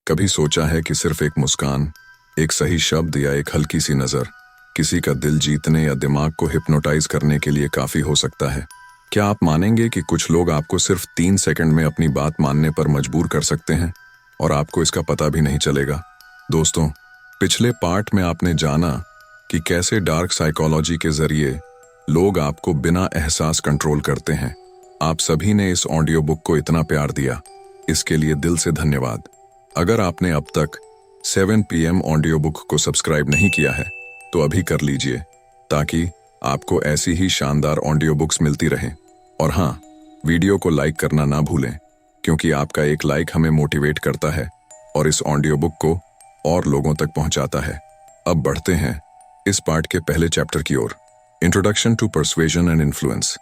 कभी सोचा है कि सिर्फ एक मुस्कान, एक सही शब्द या एक हल्की सी नज़र किसी का दिल जीतने या दिमाग को हिप्नोटाइज करने के लिए काफ़ी हो सकता है। क्या आप मानेंगे कि कुछ लोग आपको सिर्फ 3 सेकंड में अपनी बात मानने पर मजबूर कर सकते हैं और आपको इसका पता भी नहीं चलेगा? दोस्तों, पिछले पार्ट में आपने जाना कि कैसे डार्क साइकोलॉजी के जरिए लोग आपको बिना एहसास कंट्रोल करते हैं। आप सभी ने इस ऑडियो बुक को इतना प्यार दिया, इसके लिए दिल से धन्यवाद। अगर आपने अब तक 7 PM ऑडियो बुक को सब्सक्राइब नहीं किया है तो अभी कर लीजिए, ताकि आपको ऐसी ही शानदार ऑडियो बुक्स मिलती रहें। और हाँ, वीडियो को लाइक करना ना भूलें, क्योंकि आपका एक लाइक हमें मोटिवेट करता है और इस ऑडियो बुक को और लोगों तक पहुंचाता है। अब बढ़ते हैं इस पार्ट के पहले चैप्टर की ओर, इंट्रोडक्शन टू परसुएजन एंड इन्फ्लुएंस।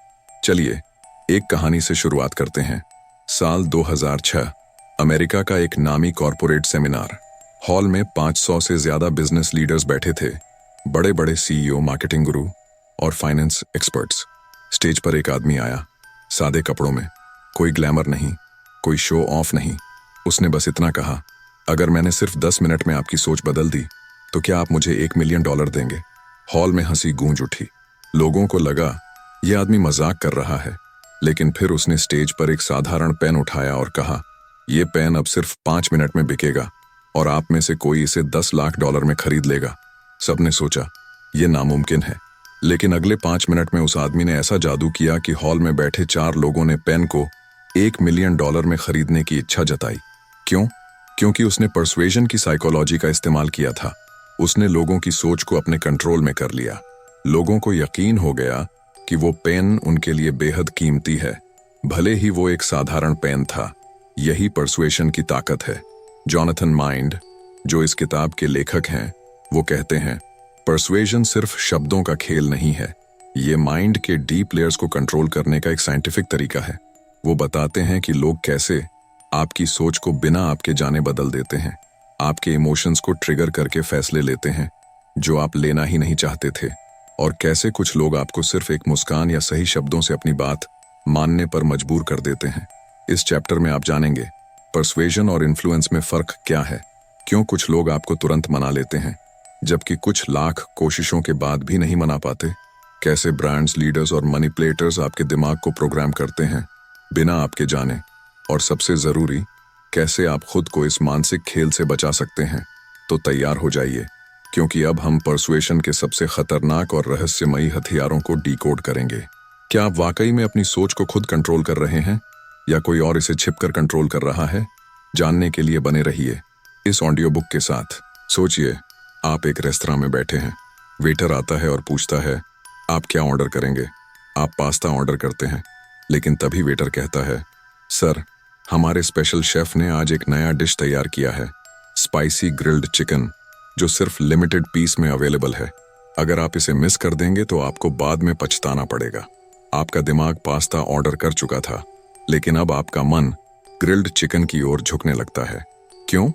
चलिए एक कहानी से शुरुआत करते हैं। साल 2006, अमेरिका का एक नामी कॉरपोरेट सेमिनार हॉल में 500 से ज्यादा बिजनेस लीडर्स बैठे थे। बड़े बड़े CEO, मार्केटिंग गुरु और फाइनेंस एक्सपर्ट्स। स्टेज पर एक आदमी आया, सादे कपड़ों में, कोई ग्लैमर नहीं, कोई शो ऑफ नहीं। उसने बस इतना कहा, अगर मैंने सिर्फ 10 मिनट में आपकी सोच बदल दी तो क्या आप मुझे $1 मिलियन देंगे? हॉल में हंसी गूंज उठी। लोगों को लगा यह आदमी मजाक कर रहा है, लेकिन फिर उसने स्टेज पर एक साधारण पेन उठाया और कहा, यह पेन अब सिर्फ 5 मिनट में बिकेगा और आप में से कोई इसे $10 लाख में खरीद लेगा। सबने सोचा यह नामुमकिन है, लेकिन अगले 5 मिनट में उस आदमी ने ऐसा जादू किया कि हॉल में बैठे 4 लोगों ने पेन को $1 मिलियन में खरीदने की इच्छा जताई। क्यों? क्योंकि उसने परसुएजन की साइकोलॉजी का इस्तेमाल किया था। उसने लोगों की सोच को अपने कंट्रोल में कर लिया। लोगों को यकीन हो गया कि वो पेन उनके लिए बेहद कीमती है, भले ही वो एक साधारण पेन था। यही परसुएशन की ताकत है। जॉनथन माइंड, जो इस किताब के लेखक हैं, वो कहते हैं, परसुएजन सिर्फ शब्दों का खेल नहीं है, ये माइंड के डीप लेयर्स को कंट्रोल करने का एक साइंटिफिक तरीका है। वो बताते हैं कि लोग कैसे आपकी सोच को बिना आपके जाने बदल देते हैं, आपके इमोशंस को ट्रिगर करके फैसले लेते हैं जो आप लेना ही नहीं चाहते थे, और कैसे कुछ लोग आपको सिर्फ एक मुस्कान या सही शब्दों से अपनी बात मानने पर मजबूर कर देते हैं। इस चैप्टर में आप जानेंगे परसुएजन और इन्फ्लुएंस में फर्क क्या है, क्यों कुछ लोग आपको तुरंत मना लेते हैं जबकि कुछ लाख कोशिशों के बाद भी नहीं मना पाते, कैसे ब्रांड्स, लीडर्स और मैनिपुलेटर्स आपके दिमाग को प्रोग्राम करते हैं बिना आपके जाने, और सबसे जरूरी, कैसे आप खुद को इस मानसिक खेल से बचा सकते हैं। तो तैयार हो जाइए, क्योंकि अब हम परसुएशन के सबसे खतरनाक और रहस्यमयी हथियारों को डीकोड करेंगे। क्या आप वाकई में अपनी सोच को खुद कंट्रोल कर रहे हैं या कोई और इसे छिपकर कंट्रोल कर रहा है? जानने के लिए बने रहिए इस ऑडियो बुक के साथ। सोचिए, आप एक रेस्तरां में बैठे हैं। वेटर आता है और पूछता है, आप क्या ऑर्डर करेंगे? आप पास्ता ऑर्डर करते हैं, लेकिन तभी वेटर कहता है, सर, हमारे स्पेशल शेफ ने आज एक नया डिश तैयार किया है, स्पाइसी ग्रिल्ड चिकन, जो सिर्फ लिमिटेड पीस में अवेलेबल है। अगर आप इसे मिस कर देंगे तो आपको बाद में पछताना पड़ेगा। आपका दिमाग पास्ता ऑर्डर कर चुका था, लेकिन अब आपका मन ग्रिल्ड चिकन की ओर झुकने लगता है। क्यों?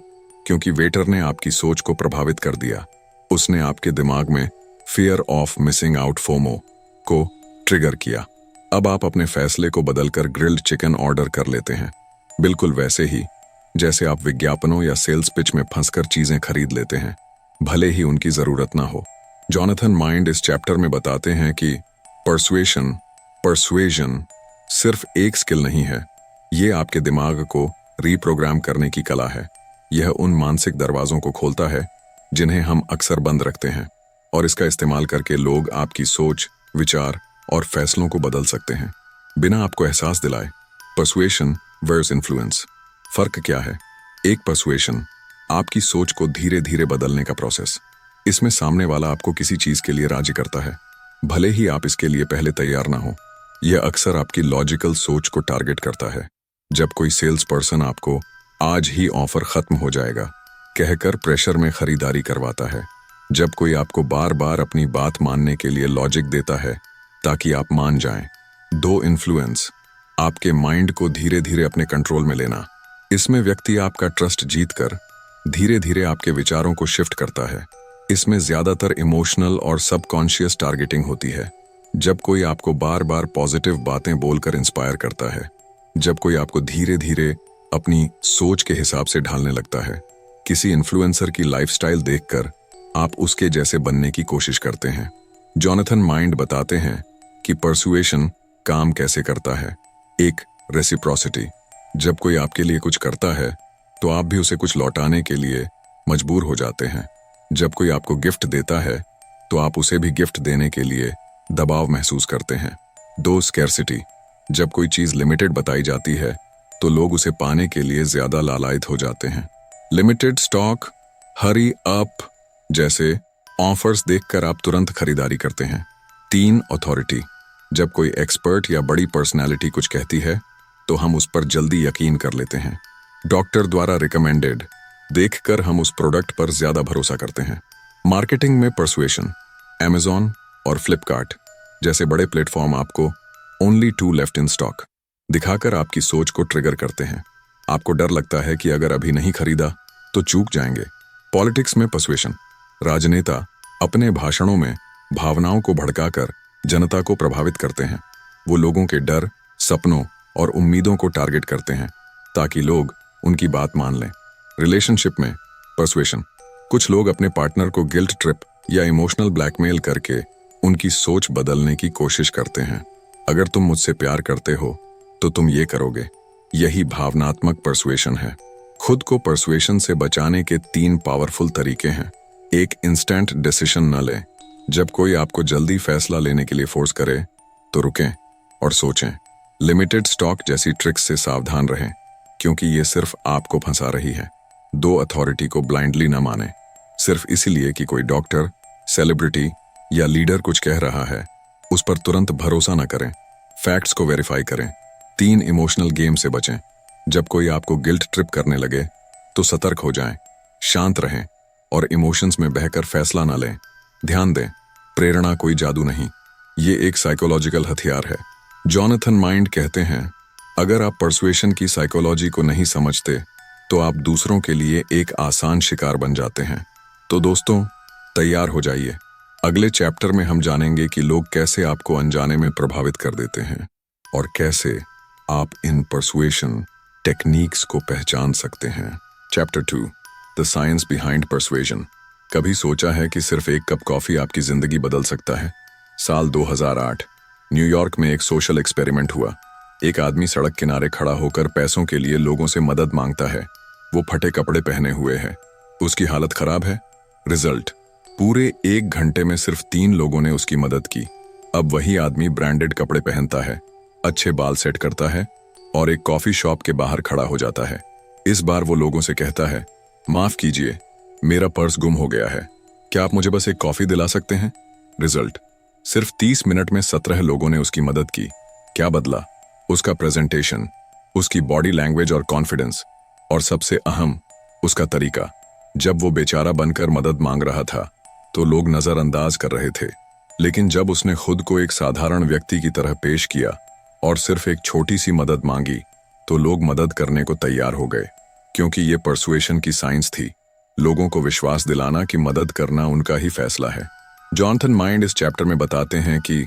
क्योंकि वेटर ने आपकी सोच को प्रभावित कर दिया। उसने आपके दिमाग में fear of missing out, FOMO, को ट्रिगर किया। अब आप अपने फैसले को बदलकर ग्रिल्ड चिकन ऑर्डर कर लेते हैं, बिल्कुल वैसे ही जैसे आप विज्ञापनों या सेल्स पिच में फंसकर चीजें खरीद लेते हैं, भले ही उनकी जरूरत ना हो। जॉनथन माइंड इस चैप्टर में बताते हैं कि परसुएजन सिर्फ एक स्किल नहीं है, ये आपके दिमाग को रीप्रोग्राम करने की कला है। यह उन मानसिक दरवाजों को खोलता है जिन्हें हम अक्सर बंद रखते हैं, और इसका इस्तेमाल करके लोग आपकी सोच, विचार और फैसलों को बदल सकते हैं बिना आपको एहसास दिलाए। परसुएशन वर्सेस इन्फ्लुएंस, फर्क क्या है? एक परसुएशन, आपकी सोच को धीरे धीरे बदलने का प्रोसेस। इसमें सामने वाला आपको किसी चीज के लिए राजी करता है, भले ही आप इसके लिए पहले तैयार ना हो। यह अक्सर आपकी लॉजिकल सोच को टारगेट करता है। जब कोई सेल्स पर्सन आपको आज ही ऑफर खत्म हो जाएगा कहकर प्रेशर में खरीदारी करवाता है, जब कोई आपको बार बार अपनी बात मानने के लिए लॉजिक देता है ताकि आप मान जाएं। 2 इन्फ्लुएंस, आपके माइंड को धीरे धीरे अपने कंट्रोल में लेना। इसमें व्यक्ति आपका ट्रस्ट जीतकर धीरे धीरे आपके विचारों को शिफ्ट करता है। इसमें ज्यादातर इमोशनल और सबकॉन्शियस टारगेटिंग होती है। जब कोई आपको बार बार पॉजिटिव बातें बोलकर इंस्पायर करता है, जब कोई आपको धीरे धीरे अपनी सोच के हिसाब से ढालने लगता है, किसी इन्फ्लुएंसर की लाइफस्टाइल देखकर आप उसके जैसे बनने की कोशिश करते हैं। जॉनथन माइंड बताते हैं कि परसुएशन काम कैसे करता है। एक, रेसिप्रोसिटी। जब कोई आपके लिए कुछ करता है तो आप भी उसे कुछ लौटाने के लिए मजबूर हो जाते हैं। जब कोई आपको गिफ्ट देता है तो आप उसे भी गिफ्ट देने के लिए दबाव महसूस करते हैं। दो, स्कैर्सिटी। जब कोई चीज लिमिटेड बताई जाती है तो लोग उसे पाने के लिए ज्यादा लालायित हो जाते हैं। लिमिटेड स्टॉक, हरी अप जैसे ऑफर्स देखकर आप तुरंत खरीदारी करते हैं। तीन, अथॉरिटी। जब कोई एक्सपर्ट या बड़ी पर्सनालिटी कुछ कहती है तो हम उस पर जल्दी यकीन कर लेते हैं। डॉक्टर द्वारा रिकमेंडेड देखकर हम उस प्रोडक्ट पर ज्यादा भरोसा करते हैं। मार्केटिंग में परसुएशन, Amazon और फ्लिपकार्ट जैसे बड़े प्लेटफॉर्म आपको ओनली 2 लेफ्ट इन स्टॉक दिखाकर आपकी सोच को ट्रिगर करते हैं। आपको डर लगता है कि अगर अभी नहीं खरीदा तो चूक जाएंगे। पॉलिटिक्स में परसुएशन, राजनेता अपने भाषणों में भावनाओं को भड़काकर जनता को प्रभावित करते हैं। वो लोगों के डर, सपनों और उम्मीदों को टारगेट करते हैं ताकि लोग उनकी बात मान लें। रिलेशनशिप में परसुएशन, कुछ लोग अपने पार्टनर को गिल्ट ट्रिप या इमोशनल ब्लैकमेल करके उनकी सोच बदलने की कोशिश करते हैं। अगर तुम मुझसे प्यार करते हो तो तुम ये करोगे। यही भावनात्मक परसुएशन है। खुद को परसुएशन से बचाने के 3 पावरफुल तरीके हैं। एक, इंस्टेंट डिसीजन न लें। जब कोई आपको जल्दी फैसला लेने के लिए फोर्स करे तो रुकें और सोचें। लिमिटेड स्टॉक जैसी ट्रिक्स से सावधान रहें क्योंकि ये सिर्फ आपको फंसा रही है। 2, अथॉरिटी को ब्लाइंडली न माने। सिर्फ इसीलिए कि कोई डॉक्टर, सेलिब्रिटी या लीडर कुछ कह रहा है उस पर तुरंत भरोसा न करें, फैक्ट्स को वेरीफाई करें। 3, इमोशनल गेम से बचें। जब कोई आपको गिल्ट ट्रिप करने लगे तो सतर्क हो जाएं, शांत रहें और इमोशंस में बहकर फैसला न लें। ध्यान दें, प्रेरणा कोई जादू नहीं, ये एक साइकोलॉजिकल हथियार है। जॉनथन माइंड कहते हैं, अगर आप परसुएशन की साइकोलॉजी को नहीं समझते तो आप दूसरों के लिए एक आसान शिकार बन जाते हैं। तो दोस्तों, तैयार हो जाइए। अगले चैप्टर में हम जानेंगे कि लोग कैसे आपको अनजाने में प्रभावित कर देते हैं और कैसे आप इन परसुएशन टेक्निक्स को पहचान सकते हैं। Chapter 2, the science behind persuasion. कभी सोचा है कि सिर्फ एक कप कॉफी आपकी जिंदगी बदल सकता है? साल 2008 न्यूयॉर्क में एक सोशल एक्सपेरिमेंट हुआ। एक आदमी सड़क किनारे खड़ा होकर पैसों के लिए लोगों से मदद मांगता है। वो फटे कपड़े पहने हुए है, उसकी हालत खराब है। रिजल्ट, पूरे 1 घंटे में सिर्फ 3 लोगों ने उसकी मदद की। अब वही आदमी ब्रांडेड कपड़े पहनता है, अच्छे बाल सेट करता है और एक कॉफी शॉप के बाहर खड़ा हो जाता है। इस बार वो लोगों से कहता है, माफ कीजिए, मेरा पर्स गुम हो गया है, क्या आप मुझे बस एक कॉफी दिला सकते हैं? रिजल्ट, सिर्फ 30 मिनट में 17 लोगों ने उसकी मदद की। क्या बदला? उसका प्रेजेंटेशन, उसकी बॉडी लैंग्वेज और कॉन्फिडेंस, और सबसे अहम, उसका तरीका। जब वो बेचारा बनकर मदद मांग रहा था तो लोग नजरअंदाज कर रहे थे, लेकिन जब उसने खुद को एक साधारण व्यक्ति की तरह पेश किया और सिर्फ एक छोटी सी मदद मांगी तो लोग मदद करने को तैयार हो गए, क्योंकि ये परसुएशन की साइंस थी, लोगों को विश्वास दिलाना कि मदद करना उनका ही फैसला है। जॉनथन माइंड इस चैप्टर में बताते हैं कि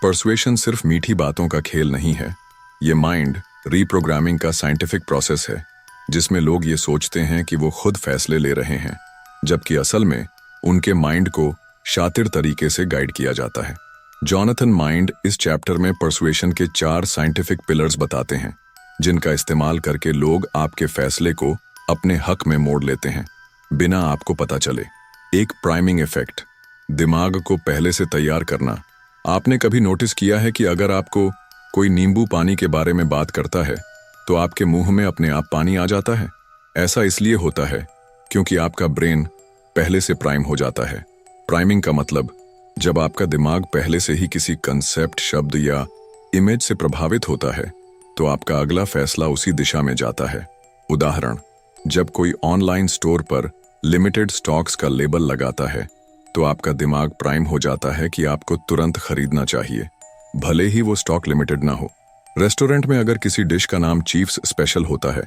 परसुएशन सिर्फ मीठी बातों का खेल नहीं है, ये माइंड रीप्रोग्रामिंग का साइंटिफिक प्रोसेस है, जिसमें लोग ये सोचते हैं कि वो खुद फैसले ले रहे हैं, जबकि असल में उनके माइंड को शातिर तरीके से गाइड किया जाता है। जॉनथन माइंड इस चैप्टर में परसुएशन के 4 साइंटिफिक पिलर्स बताते हैं, जिनका इस्तेमाल करके लोग आपके फैसले को अपने हक में मोड़ लेते हैं, बिना आपको पता चले। एक, प्राइमिंग इफेक्ट, दिमाग को पहले से तैयार करना। आपने कभी नोटिस किया है कि अगर आपको कोई नींबू पानी के बारे में बात करता है तो आपके मुंह में अपने आप पानी आ जाता है? ऐसा इसलिए होता है क्योंकि आपका ब्रेन पहले से प्राइम हो जाता है। प्राइमिंग का मतलब, जब आपका दिमाग पहले से ही किसी कंसेप्ट, शब्द या इमेज से प्रभावित होता है तो आपका अगला फैसला उसी दिशा में जाता है। उदाहरण, जब कोई ऑनलाइन स्टोर पर लिमिटेड स्टॉक्स का लेबल लगाता है तो आपका दिमाग प्राइम हो जाता है कि आपको तुरंत खरीदना चाहिए, भले ही वो स्टॉक लिमिटेड ना हो। रेस्टोरेंट में अगर किसी डिश का नाम चीफ्स स्पेशल होता है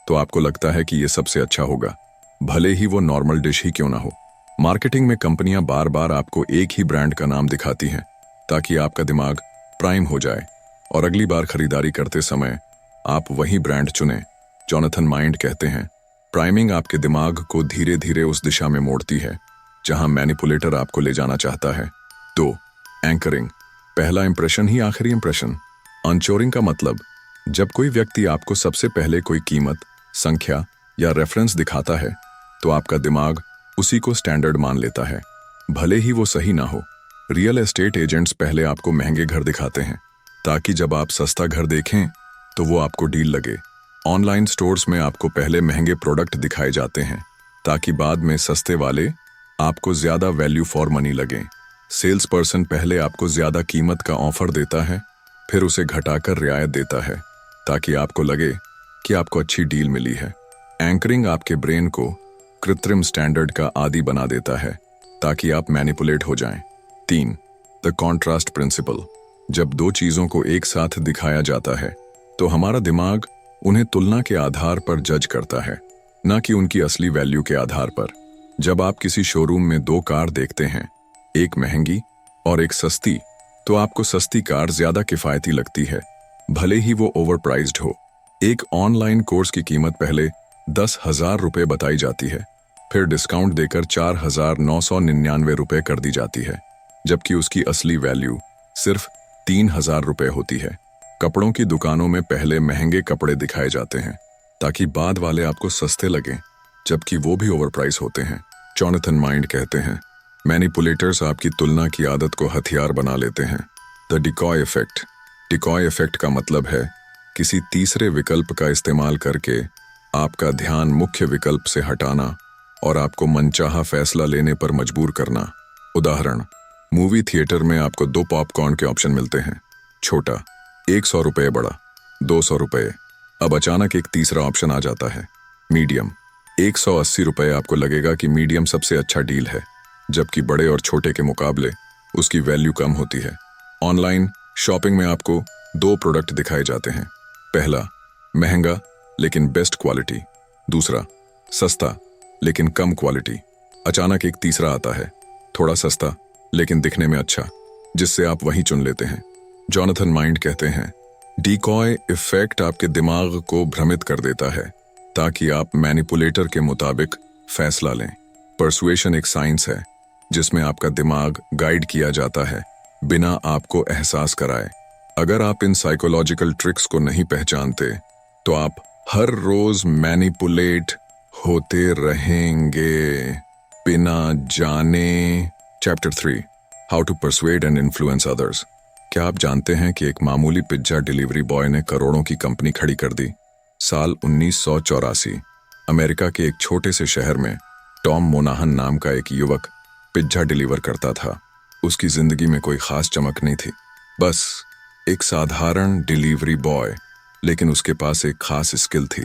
तो आपको लगता है कि ये सबसे अच्छा होगा, भले ही वो नॉर्मल डिश ही क्यों ना हो। मार्केटिंग में कंपनियां बार बार आपको एक ही ब्रांड का नाम दिखाती हैं ताकि आपका दिमाग प्राइम हो जाए और अगली बार खरीदारी करते समय आप वही ब्रांड चुनें। जॉनथन माइंड कहते हैं, प्राइमिंग आपके दिमाग को धीरे धीरे उस दिशा में मोड़ती है जहां मैनिपुलेटर आपको ले जाना चाहता है। 2. एंकरिंग। पहला इंप्रेशन ही आखिरी इंप्रेशन। अनचोरिंग का मतलब जब कोई व्यक्ति आपको सबसे पहले कोई कीमत, संख्या या रेफरेंस दिखाता है तो आपका दिमाग उसी को स्टैंडर्ड मान लेता है, भले ही वो सही ना हो। रियल एस्टेट एजेंट्स पहले आपको महंगे घर दिखाते हैं ताकि जब आप सस्ता घर देखें तो वो आपको डील लगे। ऑनलाइन स्टोर्स में आपको पहले महंगे प्रोडक्ट दिखाए जाते हैं ताकि बाद में सस्ते वाले आपको ज्यादा वैल्यू फॉर मनी लगें। सेल्स पर्सन पहले आपको ज्यादा कीमत का ऑफर देता है, फिर उसे घटाकर रियायत देता है ताकि आपको लगे कि आपको अच्छी डील मिली है। एंकरिंग आपके ब्रेन को कृत्रिम स्टैंडर्ड का आदी बना देता है ताकि आप मैनिपुलेट हो जाएं। 3. The contrast principle. जब दो चीजों को एक साथ दिखाया जाता है तो हमारा दिमाग उन्हें तुलना के आधार पर जज करता है, न कि उनकी असली वैल्यू के आधार पर। जब आप किसी शोरूम में दो कार देखते हैं, एक महंगी और एक सस्ती, तो आपको सस्ती कार ज्यादा किफायती लगती है, भले ही वो ओवरप्राइज्ड हो। एक ऑनलाइन कोर्स की कीमत पहले 10,000 रुपये बताई जाती है, फिर डिस्काउंट देकर 4,999 रुपये कर दी जाती है, जबकि उसकी असली वैल्यू सिर्फ 3,000 रुपये होती है। कपड़ों की दुकानों में पहले महंगे कपड़े दिखाए जाते हैं ताकि बाद वाले आपको सस्ते लगें, जबकि वो भी ओवरप्राइस होते हैं। जॉनथन माइंड कहते हैं, मैनिपुलेटर्स आपकी तुलना की आदत को हथियार बना लेते हैं। The decoy effect. Decoy effect का मतलब है किसी तीसरे विकल्प का इस्तेमाल करके आपका ध्यान मुख्य विकल्प से हटाना और आपको मनचाहा फैसला लेने पर मजबूर करना। उदाहरण, मूवी थिएटर में आपको 2 पॉपकॉर्न के ऑप्शन मिलते हैं, छोटा 100 रुपये, बड़ा 200 रुपये। अब अचानक एक तीसरा ऑप्शन आ जाता है, मीडियम 180 रुपये। आपको लगेगा कि मीडियम सबसे अच्छा डील है, जबकि बड़े और छोटे के मुकाबले उसकी वैल्यू कम होती है। ऑनलाइन शॉपिंग में आपको 2 प्रोडक्ट दिखाए जाते हैं, पहला महंगा लेकिन बेस्ट क्वालिटी, दूसरा सस्ता लेकिन कम क्वालिटी। अचानक एक तीसरा आता है, थोड़ा सस्ता लेकिन दिखने में अच्छा, जिससे आप वही चुन लेते हैं। जॉनथन माइंड कहते हैं, डिकॉय इफेक्ट आपके दिमाग को भ्रमित कर देता है ताकि आप मैनिपुलेटर के मुताबिक फैसला लें। परसुएशन एक साइंस है जिसमें आपका दिमाग गाइड किया जाता है बिना आपको एहसास कराए। अगर आप इन साइकोलॉजिकल ट्रिक्स को नहीं पहचानते तो आप हर रोज मैनिपुलेट होते रहेंगे बिना जाने। Chapter 3, how to persuade and influence others. क्या आप जानते हैं कि एक मामूली पिज्जा डिलीवरी बॉय ने करोड़ों की कंपनी खड़ी कर दी? साल 1984 अमेरिका के एक छोटे से शहर में टॉम मोनाहन नाम का एक युवक पिज्जा डिलीवर करता था। उसकी जिंदगी में कोई खास चमक नहीं थी, बस एक साधारण डिलीवरी बॉय, लेकिन उसके पास एक खास स्किल थी,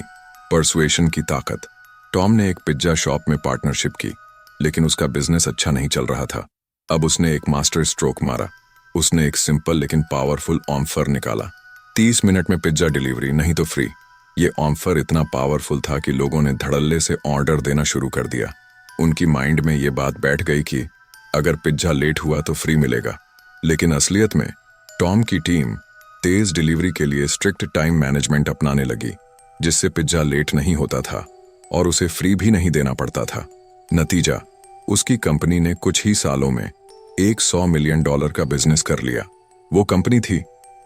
परसुएशन की ताकत। टॉम ने एक पिज्जा शॉप में पार्टनरशिप की, लेकिन उसका बिजनेस अच्छा नहीं चल रहा था। अब उसने एक मास्टर स्ट्रोक मारा। उसने एक सिंपल लेकिन पावरफुल ऑफर निकाला, 30 मिनट में पिज्जा डिलीवरी, नहीं तो फ्री। ये ऑफर इतना पावरफुल था कि लोगों ने धड़ल्ले से ऑर्डर देना शुरू कर दिया। उनकी माइंड में ये बात बैठ गई कि अगर पिज्जा लेट हुआ तो फ्री मिलेगा। लेकिन असलियत में टॉम की टीम तेज डिलीवरी के लिए स्ट्रिक्ट टाइम मैनेजमेंट अपनाने लगी, जिससे पिज्जा लेट नहीं होता था और उसे फ्री भी नहीं देना पड़ता था। नतीजा, उसकी कंपनी ने कुछ ही सालों में $100 मिलियन का बिजनेस कर लिया। वो कंपनी थी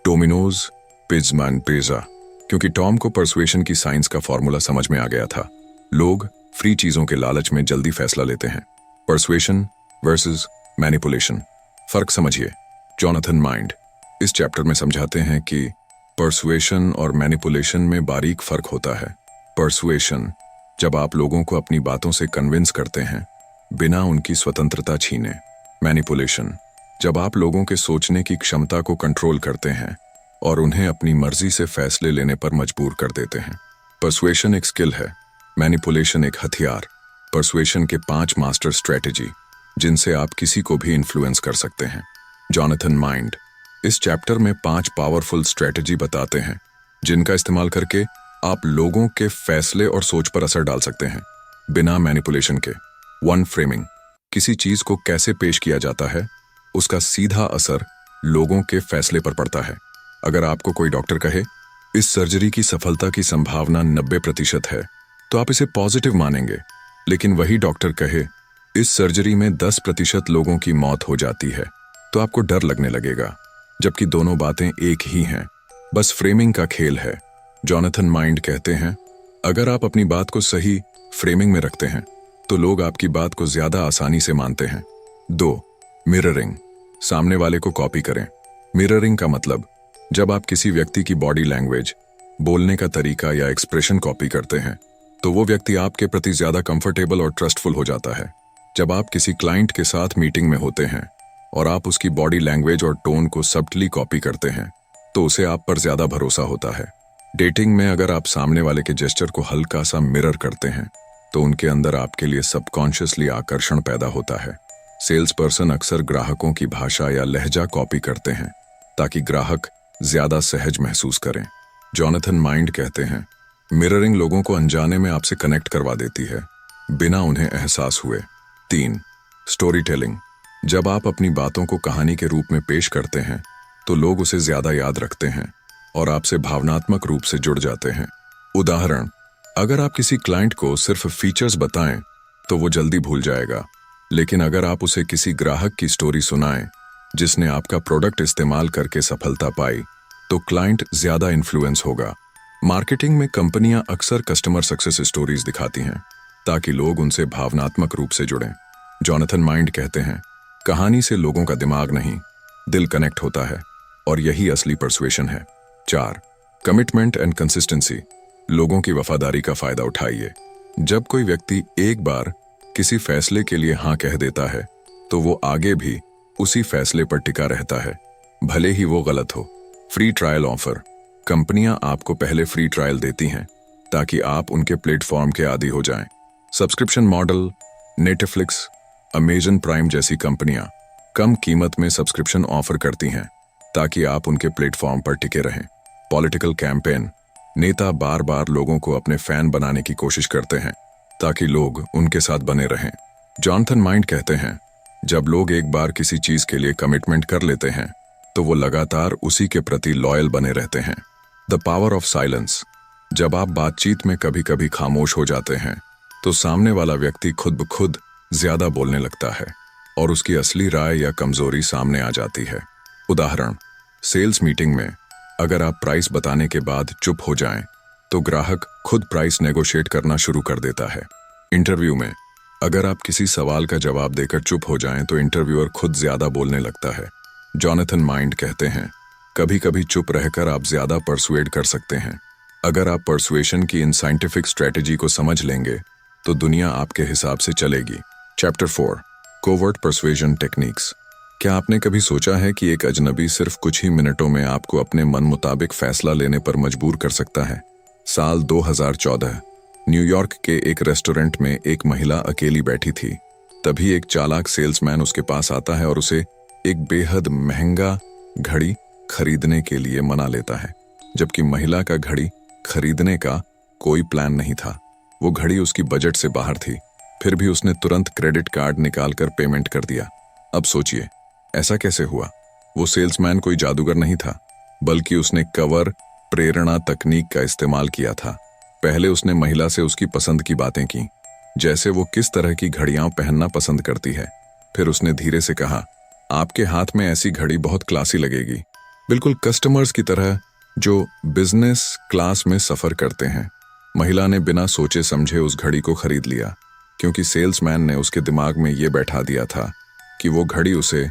डोमिनोज पिज़्ज़ा। क्योंकि टॉम को परसुएशन की साइंस का फॉर्मूला समझ में आ गया था। लोग फ्री चीजों के लालच में जल्दी फैसला लेते हैं। परसुएशन वर्सेस मैनिपुलेशन, फर्क समझिए। जॉनथन माइंड इस चैप्टर में समझाते हैं कि परसुएशन और मैनिपुलेशन में बारीक फर्क होता है। परसुएशन, जब आप लोगों को अपनी बातों से कन्विंस करते हैं बिना उनकी स्वतंत्रता छीने। मैनिपुलेशन, जब आप लोगों के सोचने की क्षमता को कंट्रोल करते हैं और उन्हें अपनी मर्जी से फैसले लेने पर मजबूर कर देते हैं। परसुएशन एक स्किल है, मैनिपुलेशन एक हथियार। परसुएशन के 5 मास्टर स्ट्रेटेजी जिनसे आप किसी को भी इन्फ्लुएंस कर सकते हैं। जॉनथन माइंड इस चैप्टर में 5 पावरफुल स्ट्रेटेजी बताते हैं जिनका इस्तेमाल करके आप लोगों के फैसले और सोच पर असर डाल सकते हैं बिना मैनिपुलेशन के। 1. फ्रेमिंग, किसी चीज को कैसे पेश किया जाता है उसका सीधा असर लोगों के फैसले पर पड़ता है। अगर आपको कोई डॉक्टर कहे इस सर्जरी की सफलता की संभावना 90% है, तो आप इसे पॉजिटिव मानेंगे। लेकिन वही डॉक्टर कहे इस सर्जरी में 10% लोगों की मौत हो जाती है, तो आपको डर लगने लगेगा। जबकि दोनों बातें एक ही हैं, बस फ्रेमिंग का खेल है। जॉनथन माइंड कहते हैं, अगर आप अपनी बात को सही फ्रेमिंग में रखते हैं तो लोग आपकी बात को ज्यादा आसानी से मानते हैं। 2. मिररिंग। सामने वाले को कॉपी करें। मिररिंग का मतलब जब आप किसी व्यक्ति की बॉडी लैंग्वेज, बोलने का तरीका या एक्सप्रेशन कॉपी करते हैं तो वो व्यक्ति आपके प्रति ज्यादा कंफर्टेबल और ट्रस्टफुल हो जाता है। जब आप किसी क्लाइंट के साथ मीटिंग में होते हैं और आप उसकी बॉडी लैंग्वेज और टोन को सब्टली कॉपी करते हैं तो उसे आप पर ज्यादा भरोसा होता है। डेटिंग में अगर आप सामने वाले के जेस्चर को हल्का सा मिरर करते हैं तो उनके अंदर आपके लिए सबकॉन्शियसली आकर्षण पैदा होता है। सेल्स पर्सन अक्सर ग्राहकों की भाषा या लहजा कॉपी करते हैं ताकि ग्राहक ज्यादा सहज महसूस करें। जॉनथन माइंड कहते हैं, मिररिंग लोगों को अनजाने में आपसे कनेक्ट करवा देती है बिना उन्हें एहसास हुए। 3. Story telling. जब आप अपनी बातों को कहानी के रूप में पेश करते हैं तो लोग उसे ज्यादा याद रखते हैं और आपसे भावनात्मक रूप से जुड़ जाते हैं। उदाहरण, अगर आप किसी क्लाइंट को सिर्फ फीचर्स बताएं तो वो जल्दी भूल जाएगा, लेकिन अगर आप उसे किसी ग्राहक की स्टोरी सुनाएं जिसने आपका प्रोडक्ट इस्तेमाल करके सफलता पाई तो क्लाइंट ज्यादा इन्फ्लुएंस होगा। मार्केटिंग में कंपनियां अक्सर कस्टमर सक्सेस स्टोरीज दिखाती हैं ताकि लोग उनसे भावनात्मक रूप से जुड़ें। जॉनथन माइंड कहते हैं, कहानी से लोगों का दिमाग नहीं, दिल कनेक्ट होता है और यही असली परसुएशन है। 4. Commitment and consistency. लोगों की वफादारी का फायदा उठाइए। जब कोई व्यक्ति एक बार किसी फैसले के लिए हाँ कह देता है तो वो आगे भी उसी फैसले पर टिका रहता है, भले ही वो गलत हो। Free trial offer. कंपनियां आपको पहले फ्री ट्रायल देती हैं ताकि आप उनके प्लेटफॉर्म के आदी हो जाएं। Subscription model, Netflix, Amazon prime जैसी कंपनियां कम कीमत में सब्सक्रिप्शन ऑफर करती हैं ताकि आप उनके प्लेटफॉर्म पर टिके रहें। Political campaign. नेता बार बार लोगों को अपने फैन बनाने की कोशिश करते हैं ताकि लोग उनके साथ बने रहें। जॉनथन माइंड कहते हैं, जब लोग एक बार किसी चीज के लिए कमिटमेंट कर लेते हैं तो वो लगातार उसी के प्रति लॉयल बने रहते हैं। The power of silence. जब आप बातचीत में कभी कभी खामोश हो जाते हैं तो सामने वाला व्यक्ति खुद ब खुद ज्यादा बोलने लगता है और उसकी असली राय या कमजोरी सामने आ जाती है। उदाहरण, सेल्स मीटिंग में अगर आप प्राइस बताने के बाद चुप हो जाएं तो ग्राहक खुद प्राइस नेगोशिएट करना शुरू कर देता है। इंटरव्यू में अगर आप किसी सवाल का जवाब देकर चुप हो जाएं तो इंटरव्यूअर खुद ज्यादा बोलने लगता है। जॉनथन माइंड कहते हैं, कभी कभी चुप रहकर आप ज्यादा परसुएड कर सकते हैं। अगर आप परसुएशन की इन साइंटिफिक स्ट्रेटेजी को समझ लेंगे तो दुनिया आपके हिसाब से चलेगी। Chapter 4, covert persuasion techniques. क्या आपने कभी सोचा है कि एक अजनबी सिर्फ कुछ ही मिनटों में आपको अपने मन मुताबिक फैसला लेने पर मजबूर कर सकता है? साल 2014, न्यूयॉर्क के एक रेस्टोरेंट में एक महिला अकेली बैठी थी। तभी एक चालाक सेल्समैन उसके पास आता है और उसे एक बेहद महंगा घड़ी खरीदने के लिए मना लेता है, जबकि महिला का घड़ी खरीदने का कोई प्लान नहीं था। वो घड़ी उसकी बजट से बाहर थी, फिर भी उसने तुरंत क्रेडिट कार्ड निकालकर पेमेंट कर दिया। अब सोचिए, ऐसा कैसे हुआ? वो सेल्समैन कोई जादूगर नहीं था, बल्कि उसने कवर प्रेरणा तकनीक का इस्तेमाल किया था। पहले उसने महिला से उसकी पसंद की बातें की, जैसे वो किस तरह की घड़ियां पहनना पसंद करती है। फिर उसने धीरे से कहा, आपके हाथ में ऐसी घड़ी बहुत क्लासी लगेगी, बिल्कुल कस्टमर्स की तरह जो बिजनेस क्लास में सफर करते हैं। महिला ने बिना सोचे समझे उस घड़ी को खरीद लिया, क्योंकि सेल्समैन ने उसके दिमाग में ये बैठा दिया था कि वो घड़ी उसे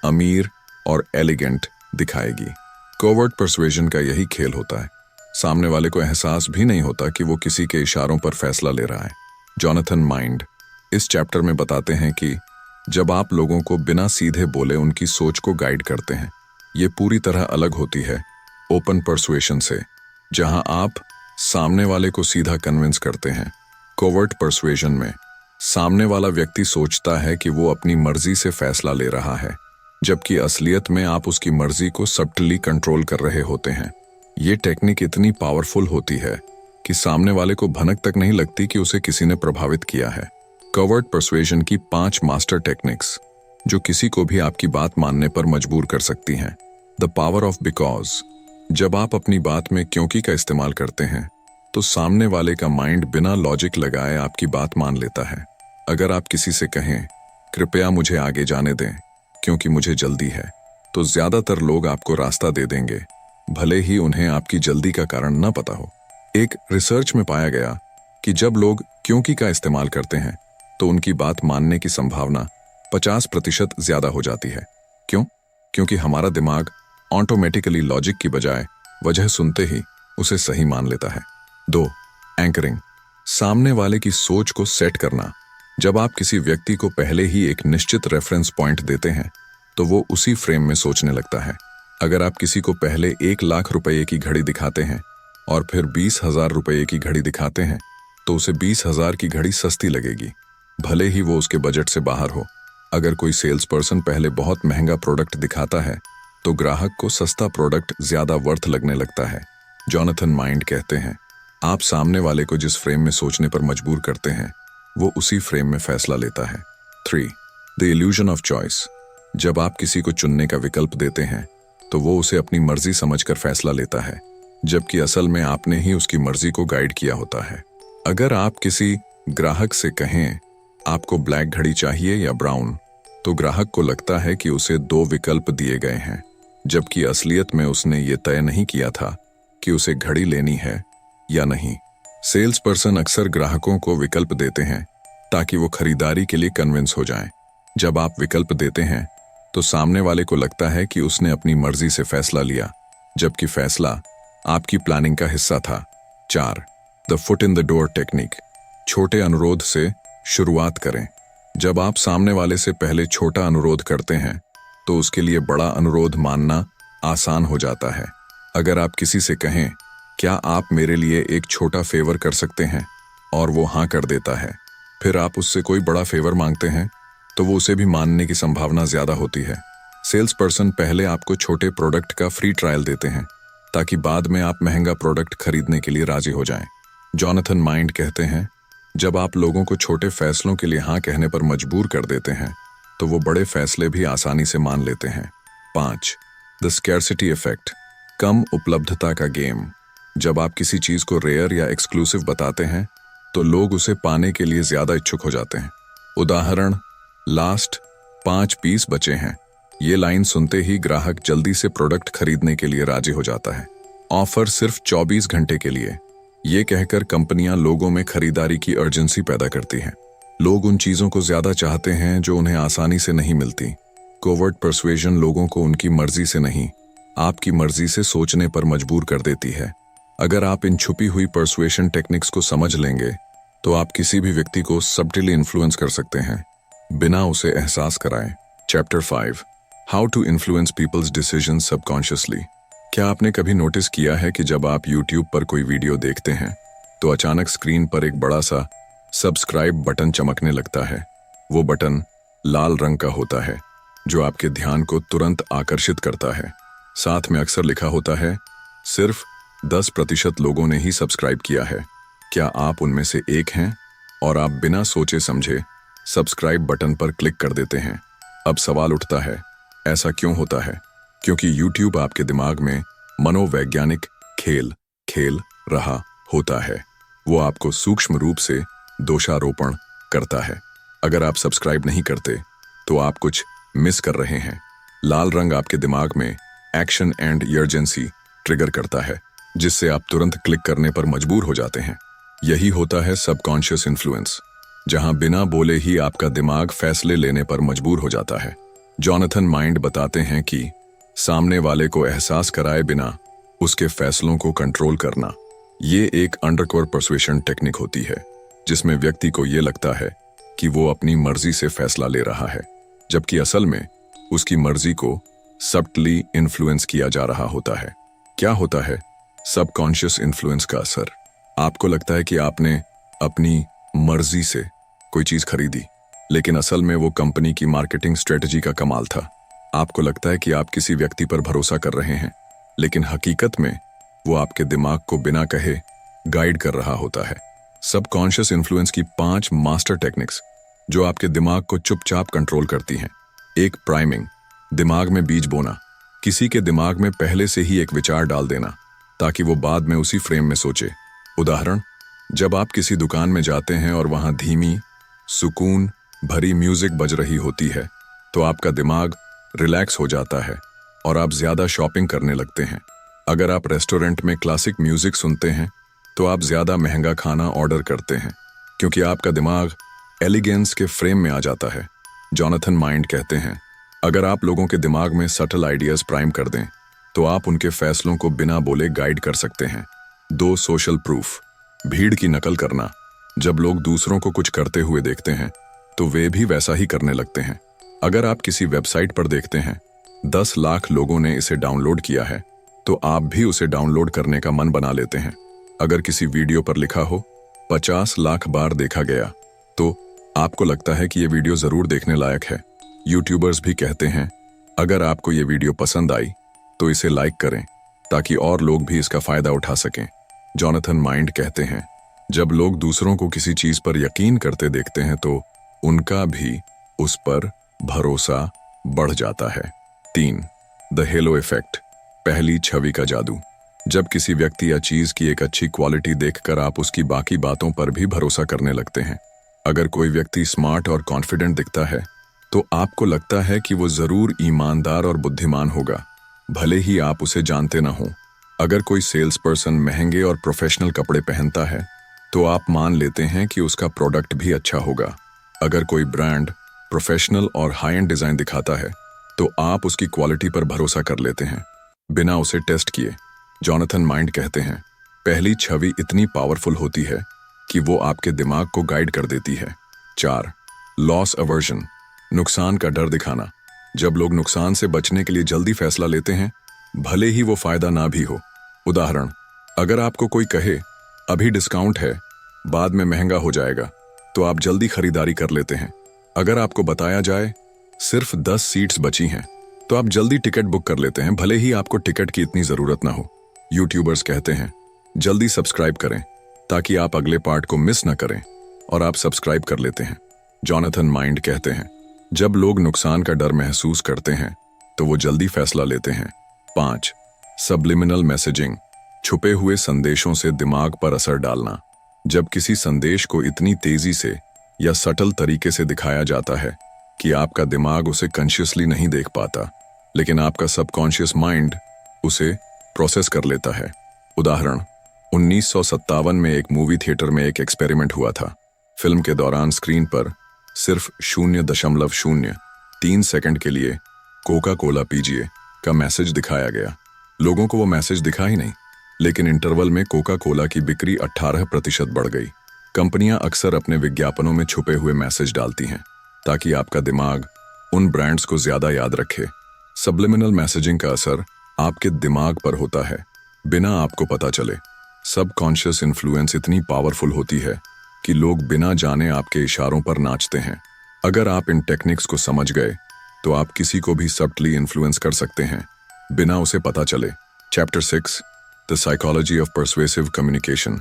अमीर और एलिगेंट दिखाएगी। कोवर्ट परसुएशन का यही खेल होता है। सामने वाले को एहसास भी नहीं होता कि वो किसी के इशारों पर फैसला ले रहा है। जॉनथन माइंड इस चैप्टर में बताते हैं कि जब आप लोगों को बिना सीधे बोले उनकी सोच को गाइड करते हैं, ये पूरी तरह अलग होती है ओपन परसुएशन से, जहां आप सामने वाले को सीधा कन्विंस करते हैं। कोवर्ट परसुएशन में सामने वाला व्यक्ति सोचता है कि वो अपनी मर्जी से फैसला ले रहा है, जबकि असलियत में आप उसकी मर्जी को सब्टली कंट्रोल कर रहे होते हैं। ये टेक्निक इतनी पावरफुल होती है कि सामने वाले को भनक तक नहीं लगती कि उसे किसी ने प्रभावित किया है। कोवर्ट परसुएशन की 5 मास्टर टेक्निक्स जो किसी को भी आपकी बात मानने पर मजबूर कर सकती हैं। The power of because. जब आप अपनी बात में क्योंकि का इस्तेमाल करते हैं तो सामने वाले का माइंड बिना लॉजिक लगाए आपकी बात मान लेता है। अगर आप किसी से कहें, कृपया मुझे आगे जाने दें क्योंकि मुझे जल्दी है, तो ज्यादातर लोग आपको रास्ता दे देंगे, भले ही उन्हें आपकी जल्दी का कारण न पता हो। एक रिसर्च में पाया गया कि जब लोग क्योंकि का इस्तेमाल करते हैं तो उनकी बात मानने की संभावना 50% ज्यादा हो जाती है। क्यों? क्योंकि हमारा दिमाग ऑटोमेटिकली लॉजिक की बजाय वजह सुनते ही उसे सही मान लेता है। 2. एंकरिंग, सामने वाले की सोच को सेट करना। जब आप किसी व्यक्ति को पहले ही एक निश्चित रेफरेंस पॉइंट देते हैं तो वो उसी फ्रेम में सोचने लगता है। अगर आप किसी को पहले 1 लाख रुपए की घड़ी दिखाते हैं और फिर 20,000 रुपए की घड़ी दिखाते हैं तो उसे 20,000 की घड़ी सस्ती लगेगी, भले ही वो उसके बजट से बाहर हो। अगर कोई सेल्स पर्सन पहले बहुत महंगा प्रोडक्ट दिखाता है तो ग्राहक को सस्ता प्रोडक्ट ज्यादा वर्थ लगने लगता है। जॉनथन माइंड कहते हैं, आप सामने वाले को जिस फ्रेम में सोचने पर मजबूर करते हैं वो उसी फ्रेम में फैसला लेता है। 3. द इल्यूजन ऑफ चॉइस, जब आप किसी को चुनने का विकल्प देते हैं तो वो उसे अपनी मर्जी समझकर फैसला लेता है, जबकि असल में आपने ही उसकी मर्जी को गाइड किया होता है। अगर आप किसी ग्राहक से कहें, आपको ब्लैक घड़ी चाहिए या ब्राउन, तो ग्राहक को लगता है कि उसे 2 विकल्प दिए गए हैं, जबकि असलियत में उसने ये तय नहीं किया था कि उसे घड़ी लेनी है या नहीं। सेल्स पर्सन अक्सर ग्राहकों को विकल्प देते हैं ताकि वो खरीदारी के लिए कन्विंस हो जाएं। जब आप विकल्प देते हैं तो सामने वाले को लगता है कि उसने अपनी मर्जी से फैसला लिया, जबकि फैसला आपकी प्लानिंग का हिस्सा था। 4. The foot in the door technique, छोटे अनुरोध से शुरुआत करें। जब आप सामने वाले से पहले छोटा अनुरोध करते हैं तो उसके लिए बड़ा अनुरोध मानना आसान हो जाता है। अगर आप किसी से कहें, क्या आप मेरे लिए एक छोटा फेवर कर सकते हैं, और वो हाँ कर देता है, फिर आप उससे कोई बड़ा फेवर मांगते हैं तो वो उसे भी मानने की संभावना ज्यादा होती है। सेल्स पर्सन पहले आपको छोटे प्रोडक्ट का फ्री ट्रायल देते हैं ताकि बाद में आप महंगा प्रोडक्ट खरीदने के लिए राजी हो जाएं। जॉनथन माइंड कहते हैं, जब आप लोगों को छोटे फैसलों के लिए हाँ कहने पर मजबूर कर देते हैं तो वो बड़े फैसले भी आसानी से मान लेते हैं। 5. द स्कैर्सिटी इफेक्ट, कम उपलब्धता का गेम, जब आप किसी चीज को रेयर या एक्सक्लूसिव बताते हैं तो लोग उसे पाने के लिए ज्यादा इच्छुक हो जाते हैं। उदाहरण, लास्ट 5 पीस बचे हैं। ये लाइन सुनते ही ग्राहक जल्दी से प्रोडक्ट खरीदने के लिए राजी हो जाता है। ऑफर सिर्फ 24 घंटे के लिए, ये कहकर कंपनियां लोगों में खरीदारी की अर्जेंसी पैदा करती हैं। लोग उन चीजों को ज्यादा चाहते हैं जो उन्हें आसानी से नहीं मिलती। कोवर्ट परसुएजन लोगों को उनकी मर्जी से नहीं, आपकी मर्जी से सोचने पर मजबूर कर देती है। अगर आप इन छुपी हुई परसुएशन टेक्निक्स को समझ लेंगे तो आप किसी भी व्यक्ति को सब्टिली इन्फ्लुएंस कर सकते हैं बिना उसे एहसास कराए। Chapter 5, how to influence people's decision subconsciously. क्या आपने कभी नोटिस किया है कि जब आप YouTube पर कोई वीडियो देखते हैं तो अचानक स्क्रीन पर एक बड़ा सा सब्सक्राइब बटन चमकने लगता है। वो बटन लाल रंग का होता है जो आपके ध्यान को तुरंत आकर्षित करता है। साथ में अक्सर लिखा होता है, सिर्फ 10% लोगों ने ही सब्सक्राइब किया है। क्या आप उनमें से एक हैं? और आप बिना सोचे समझे सब्सक्राइब बटन पर क्लिक कर देते हैं। अब सवाल उठता है, ऐसा क्यों होता है? क्योंकि YouTube आपके दिमाग में मनोवैज्ञानिक खेल खेल रहा होता है। वो आपको सूक्ष्म रूप से दोषारोपण करता है। अगर आप सब्सक्राइब नहीं करते तो आप कुछ मिस कर रहे हैं। लाल रंग आपके दिमाग में एक्शन एंड अर्जेंसी ट्रिगर करता है, जिससे आप तुरंत क्लिक करने पर मजबूर हो जाते हैं। यही होता है सबकॉन्शियस इन्फ्लुएंस, जहां बिना बोले ही आपका दिमाग फैसले लेने पर मजबूर हो जाता है। जॉनथन माइंड बताते हैं कि सामने वाले को एहसास कराए बिना उसके फैसलों को कंट्रोल करना, ये एक अंडरकवर परसुएशन टेक्निक होती है, जिसमें व्यक्ति को ये लगता है कि वो अपनी मर्जी से फैसला ले रहा है, जबकि असल में उसकी मर्जी को सब्टली इन्फ्लुएंस किया जा रहा होता है। क्या होता है सबकॉन्शियस इन्फ्लुएंस का असर? आपको लगता है कि आपने अपनी मर्जी से कोई चीज खरीदी, लेकिन असल में वो कंपनी की मार्केटिंग स्ट्रेटजी का कमाल था। आपको लगता है कि आप किसी व्यक्ति पर भरोसा कर रहे हैं, लेकिन हकीकत में वो आपके दिमाग को बिना कहे गाइड कर रहा होता है। सबकॉन्शियस इन्फ्लुएंस की 5 मास्टर टेक्निक्स जो आपके दिमाग को चुपचाप कंट्रोल करती हैं। 1. प्राइमिंग, दिमाग में बीज बोना। किसी के दिमाग में पहले से ही एक विचार डाल देना ताकि वो बाद में उसी फ्रेम में सोचे। उदाहरण, जब आप किसी दुकान में जाते हैं और वहां धीमी, सुकून भरी म्यूजिक बज रही होती है, तो आपका दिमाग रिलैक्स हो जाता है और आप ज्यादा शॉपिंग करने लगते हैं। अगर आप रेस्टोरेंट में क्लासिक म्यूजिक सुनते हैं, तो आप ज्यादा महंगा खाना ऑर्डर करते हैं, क्योंकि आपका दिमाग एलिगेंस के फ्रेम में आ जाता है। जॉनथन माइंड कहते हैं, अगर आप लोगों के दिमाग में सटल आइडियाज प्राइम कर दें, तो आप उनके फैसलों को बिना बोले गाइड कर सकते हैं। 2 सोशल प्रूफ। भीड़ की नकल करना। जब लोग दूसरों को कुछ करते हुए देखते हैं, तो वे भी वैसा ही करने लगते हैं। अगर आप किसी वेबसाइट पर देखते हैं 10 लाख लोगों ने इसे डाउनलोड किया है, तो आप भी उसे डाउनलोड करने का मन बना लेते हैं। अगर किसी वीडियो पर लिखा हो 50 लाख बार देखा गया, तो आपको लगता है कि यह वीडियो जरूर देखने लायक है। यूट्यूबर्स भी कहते हैं, अगर आपको ये वीडियो पसंद आई तो इसे लाइक करें, ताकि और लोग भी इसका फायदा उठा सकें। जॉनथन माइंड कहते हैं, जब लोग दूसरों को किसी चीज पर यकीन करते देखते हैं, तो उनका भी उस पर भरोसा बढ़ जाता है। 3. The hello effect. पहली छवि का जादू। जब किसी व्यक्ति या चीज की एक अच्छी क्वालिटी देखकर आप उसकी बाकी बातों पर भी भरोसा करने लगते हैं। अगर कोई व्यक्ति स्मार्ट और कॉन्फिडेंट दिखता है, तो आपको लगता है कि वो जरूर ईमानदार और बुद्धिमान होगा, भले ही आप उसे जानते ना हो। अगर कोई सेल्स पर्सन महंगे और प्रोफेशनल कपड़े पहनता है, तो आप मान लेते हैं कि उसका प्रोडक्ट भी अच्छा होगा। अगर कोई ब्रांड प्रोफेशनल और हाई एंड डिजाइन दिखाता है, तो आप उसकी क्वालिटी पर भरोसा कर लेते हैं, बिना उसे टेस्ट किए। जॉनथन माइंड कहते हैं, पहली छवि इतनी पावरफुल होती है कि वो आपके दिमाग को गाइड कर देती है। 4. Loss aversion. नुकसान का डर दिखाना। जब लोग नुकसान से बचने के लिए जल्दी फैसला लेते हैं, भले ही वो फायदा ना भी हो। उदाहरण, अगर आपको कोई कहे अभी डिस्काउंट है, बाद में महंगा हो जाएगा, तो आप जल्दी खरीदारी कर लेते हैं। अगर आपको बताया जाए सिर्फ 10 सीट्स बची हैं, तो आप जल्दी टिकट बुक कर लेते हैं, भले ही आपको टिकट की इतनी जरूरत ना हो। यूट्यूबर्स कहते हैं, जल्दी सब्सक्राइब करें ताकि आप अगले पार्ट को मिस ना करें, और आप सब्सक्राइब कर लेते हैं। जॉनथन माइंड कहते हैं, जब लोग नुकसान का डर महसूस करते हैं, तो वो जल्दी फैसला लेते हैं। 5. Subliminal messaging. छुपे हुए संदेशों से दिमाग पर असर डालना। जब किसी संदेश को इतनी तेजी से या सटल तरीके से दिखाया जाता है कि आपका दिमाग उसे कॉन्शियसली नहीं देख पाता, लेकिन आपका सबकॉन्शियस माइंड उसे प्रोसेस कर लेता है। उदाहरण, 1957 में एक मूवी थिएटर में एक एक्सपेरिमेंट हुआ था। फिल्म के दौरान स्क्रीन पर सिर्फ 0.03 सेकंड के लिए कोका कोला पीजिए का मैसेज दिखाया गया। लोगों को वो मैसेज दिखा ही नहीं, लेकिन इंटरवल में कोका कोला की बिक्री 18% बढ़ गई। कंपनियां अक्सर अपने विज्ञापनों में छुपे हुए मैसेज डालती हैं, ताकि आपका दिमाग उन ब्रांड्स को ज्यादा याद रखे। सबलिमिनल मैसेजिंग का असर आपके दिमाग पर होता है, बिना आपको पता चले। सबकॉन्शियस इन्फ्लुएंस इतनी पावरफुल होती है कि लोग बिना जाने आपके इशारों पर नाचते हैं। अगर आप इन टेक्निक्स को समझ गए, तो आप किसी को भी सब्टली इन्फ्लुएंस कर सकते हैं, बिना उसे पता चले। Chapter 6, the psychology of persuasive communication.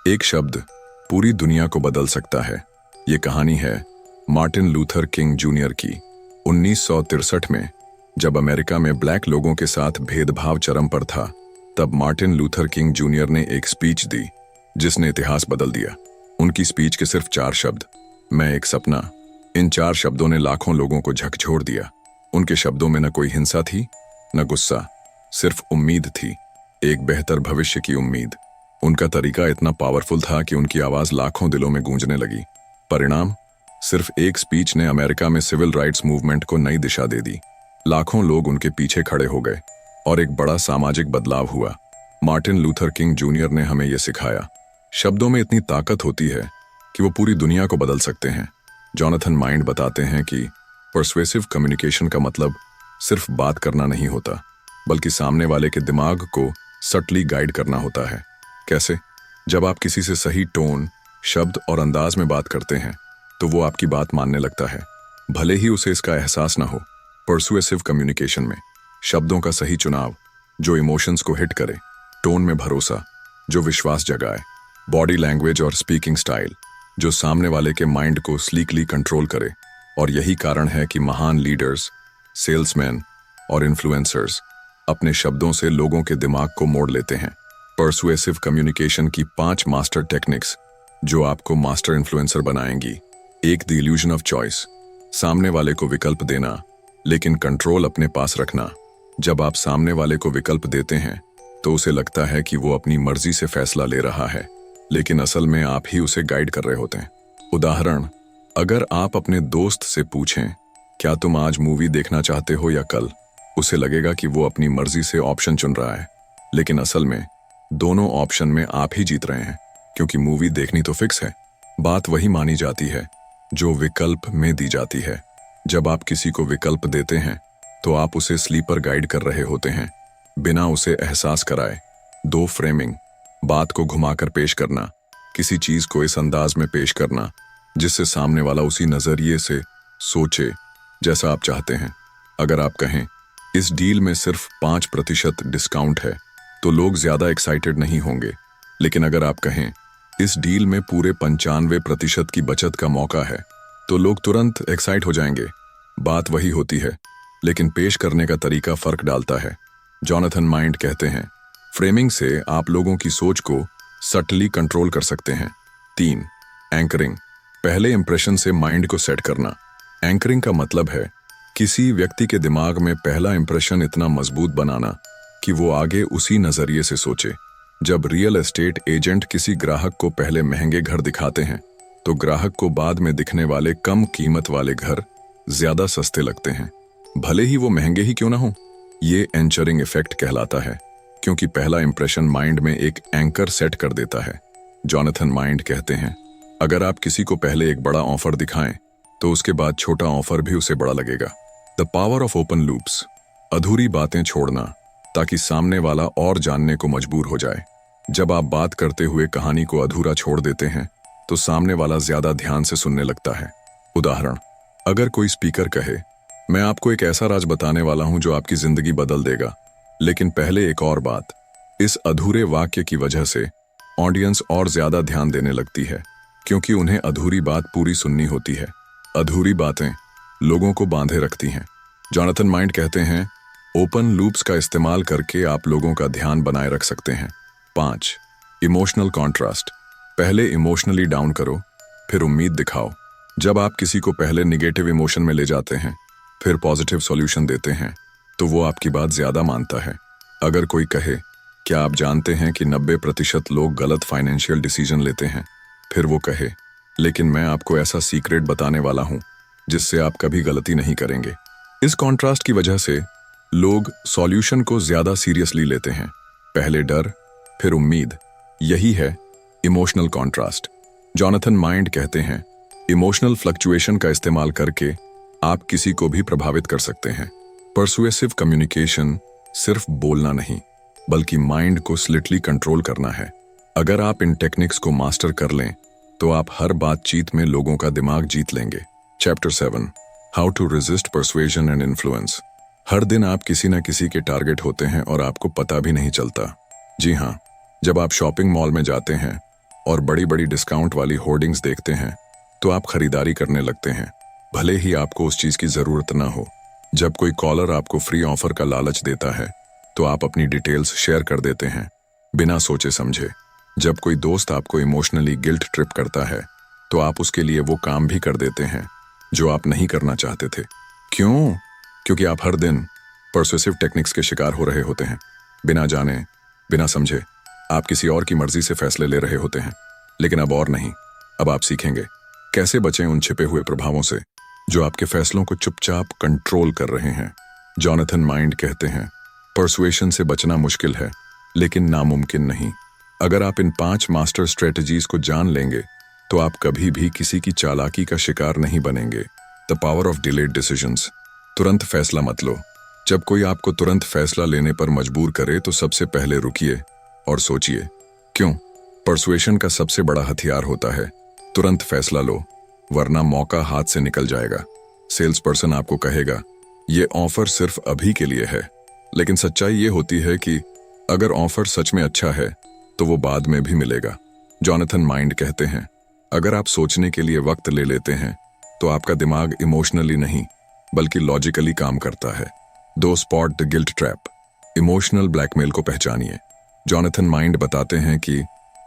एक शब्द पूरी दुनिया को बदल सकता है। ये कहानी है मार्टिन लूथर किंग जूनियर की। 1963 में जब अमेरिका में ब्लैक लोगों के साथ भेदभाव चरम पर था, तब मार्टिन लूथर किंग जूनियर ने एक स्पीच दी जिसने इतिहास बदल दिया। उनकी स्पीच के सिर्फ 4 शब्द, मैं एक सपना। इन 4 शब्दों ने लाखों लोगों को झकझोर दिया। उनके शब्दों में न कोई हिंसा थी, न गुस्सा, सिर्फ उम्मीद थी, एक बेहतर भविष्य की उम्मीद। उनका तरीका इतना पावरफुल था कि उनकी आवाज लाखों दिलों में गूंजने लगी। परिणाम, सिर्फ एक स्पीच ने अमेरिका में सिविल राइट्स मूवमेंट को नई दिशा दे दी। लाखों लोग उनके पीछे खड़े हो गए और एक बड़ा सामाजिक बदलाव हुआ। मार्टिन लूथर किंग जूनियर ने हमें यह सिखाया, शब्दों में इतनी ताकत होती है कि वो पूरी दुनिया को बदल सकते हैं। जॉनथन माइंड बताते हैं कि परसुएसिव कम्युनिकेशन का मतलब सिर्फ बात करना नहीं होता, बल्कि सामने वाले के दिमाग को सटली गाइड करना होता है। कैसे? जब आप किसी से सही टोन, शब्द और अंदाज में बात करते हैं, तो वो आपकी बात मानने लगता है, भले ही उसे इसका एहसास ना हो। परसुएसिव कम्युनिकेशन में शब्दों का सही चुनाव जो इमोशंस को हिट करे, टोन में भरोसा जो विश्वास जगाए, बॉडी लैंग्वेज और स्पीकिंग स्टाइल जो सामने वाले के माइंड को स्लीकली कंट्रोल करे। और यही कारण है कि महान लीडर्स, सेल्समैन और इन्फ्लुएंसर्स अपने शब्दों से लोगों के दिमाग को मोड़ लेते हैं। परसुएसिव कम्युनिकेशन की 5 मास्टर टेक्निक्स जो आपको मास्टर इन्फ्लुएंसर बनाएंगी। 1. The illusion of choice. सामने वाले को विकल्प देना लेकिन कंट्रोल अपने पास रखना। जब आप सामने वाले को विकल्प देते हैं तो उसे लगता है कि वो अपनी मर्जी से फैसला ले रहा है, लेकिन असल में आप ही उसे गाइड कर रहे होते हैं। उदाहरण, अगर आप अपने दोस्त से पूछें क्या तुम आज मूवी देखना चाहते हो या कल, उसे लगेगा कि वो अपनी मर्जी से ऑप्शन चुन रहा है, लेकिन असल में दोनों ऑप्शन में आप ही जीत रहे हैं, क्योंकि मूवी देखनी तो फिक्स है। बात वही मानी जाती है जो विकल्प में दी जाती है। जब आप किसी को विकल्प देते हैं तो आप उसे स्लीपर गाइड कर रहे होते हैं, बिना उसे एहसास कराए। 2. फ्रेमिंग। बात को घुमाकर पेश करना, किसी चीज को इस अंदाज में पेश करना जिससे सामने वाला उसी नजरिए से सोचे जैसा आप चाहते हैं। अगर आप कहें इस डील में सिर्फ 5% डिस्काउंट है तो लोग ज्यादा एक्साइटेड नहीं होंगे, लेकिन अगर आप कहें इस डील में पूरे 95% की बचत का मौका है तो लोग तुरंत एक्साइट हो जाएंगे। बात वही होती है, लेकिन पेश करने का तरीका फर्क डालता है। जॉनथन माइंड कहते हैं, फ्रेमिंग से आप लोगों की सोच को सटली कंट्रोल कर सकते हैं। 3. एंकरिंग। पहले इंप्रेशन से माइंड को सेट करना। एंकरिंग का मतलब है किसी व्यक्ति के दिमाग में पहला इंप्रेशन इतना मजबूत बनाना कि वो आगे उसी नजरिए से सोचे। जब रियल एस्टेट एजेंट किसी ग्राहक को पहले महंगे घर दिखाते हैं तो ग्राहक को बाद में दिखने वाले कम कीमत वाले घर ज्यादा सस्ते लगते हैं, भले ही वो महंगे ही क्यों ना हो। ये एंचरिंग इफेक्ट कहलाता है, क्योंकि पहला इंप्रेशन माइंड में एक एंकर सेट कर देता है। जॉनथन माइंड कहते हैं, अगर आप किसी को पहले एक बड़ा ऑफर दिखाएं तो उसके बाद छोटा ऑफर भी उसे बड़ा लगेगा। The power of open loops. अधूरी बातें छोड़ना ताकि सामने वाला और जानने को मजबूर हो जाए। जब आप बात करते हुए कहानी को अधूरा छोड़ देते हैं तो सामने वाला ज्यादा ध्यान से सुनने लगता है। उदाहरण, अगर कोई स्पीकर कहे मैं आपको एक ऐसा राज बताने वाला हूं जो आपकी जिंदगी बदल देगा, लेकिन पहले एक और बात, इस अधूरे वाक्य की वजह से ऑडियंस और ज्यादा ध्यान देने लगती है, क्योंकि उन्हें अधूरी बात पूरी सुननी होती है। अधूरी बातें लोगों को बांधे रखती हैं। जॉनथन माइंड कहते हैं, ओपन लूप्स का इस्तेमाल करके आप लोगों का ध्यान बनाए रख सकते हैं। 5. Emotional contrast. पहले इमोशनली डाउन करो, फिर उम्मीद दिखाओ। जब आप किसी को पहले निगेटिव इमोशन में ले जाते हैं फिर पॉजिटिव सॉल्यूशन देते हैं तो वो आपकी बात ज्यादा मानता है। अगर कोई कहे क्या आप जानते हैं कि 90% लोग गलत फाइनेंशियल डिसीजन लेते हैं, फिर वो कहे लेकिन मैं आपको ऐसा सीक्रेट बताने वाला हूं जिससे आप कभी गलती नहीं करेंगे। इस कॉन्ट्रास्ट की वजह से लोग सॉल्यूशन को ज्यादा सीरियसली लेते हैं। पहले डर, फिर उम्मीद, यही है इमोशनल कॉन्ट्रास्ट। जॉनथन माइंड कहते हैं, इमोशनल फ्लक्चुएशन का इस्तेमाल करके आप किसी को भी प्रभावित कर सकते हैं। परसुएसिव कम्युनिकेशन सिर्फ बोलना नहीं, बल्कि माइंड को स्लिटली कंट्रोल करना है। अगर आप इन टेक्निक्स को मास्टर कर लें तो आप हर बातचीत में लोगों का दिमाग जीत लेंगे। Chapter 7, how to resist persuasion and influence. हर दिन आप किसी न किसी के टारगेट होते हैं और आपको पता भी नहीं चलता। जी हाँ, जब आप शॉपिंग मॉल में जाते हैं और बड़ी बड़ी डिस्काउंट वाली होर्डिंग्स देखते हैं तो आप खरीदारी करने लगते हैं, भले ही आपको उस चीज की जरूरत ना हो। जब कोई कॉलर आपको फ्री ऑफर का लालच देता है तो आप अपनी डिटेल्स शेयर कर देते हैं बिना सोचे समझे। जब कोई दोस्त आपको इमोशनली गिल्ट ट्रिप करता है तो आप उसके लिए वो काम भी कर देते हैं जो आप नहीं करना चाहते थे। क्यों? क्योंकि आप हर दिन परसुएसिव टेक्निक्स के शिकार हो रहे होते हैं। बिना जाने, बिना समझे आप किसी और की मर्जी से फैसले ले रहे होते हैं। लेकिन अब और नहीं, अब आप सीखेंगे कैसे बचें उन छिपे हुए प्रभावों से जो आपके फैसलों को चुपचाप कंट्रोल कर रहे हैं। जॉनथन माइंड कहते हैं, परसुएशन से बचना मुश्किल है लेकिन नामुमकिन नहीं। अगर आप इन 5 मास्टर स्ट्रेटजीज को जान लेंगे तो आप कभी भी किसी की चालाकी का शिकार नहीं बनेंगे। The power of delayed decisions. तुरंत फैसला मत लो। जब कोई आपको तुरंत फैसला लेने पर मजबूर करे तो सबसे पहले रुकिए और सोचिए क्यों। परसुएशन का सबसे बड़ा हथियार होता है तुरंत फैसला लो, वरना मौका हाथ से निकल जाएगा। सेल्स पर्सन आपको कहेगा ये ऑफर सिर्फ अभी के लिए है, लेकिन सच्चाई ये होती है कि अगर ऑफर सच में अच्छा है तो वो बाद में भी मिलेगा। जॉनथन माइंड कहते हैं, अगर आप सोचने के लिए वक्त ले लेते हैं तो आपका दिमाग इमोशनली नहीं बल्कि लॉजिकली काम करता है। 2. Spot the guilt trap. Emotional blackmail को पहचानिए। जॉनथन माइंड बताते हैं कि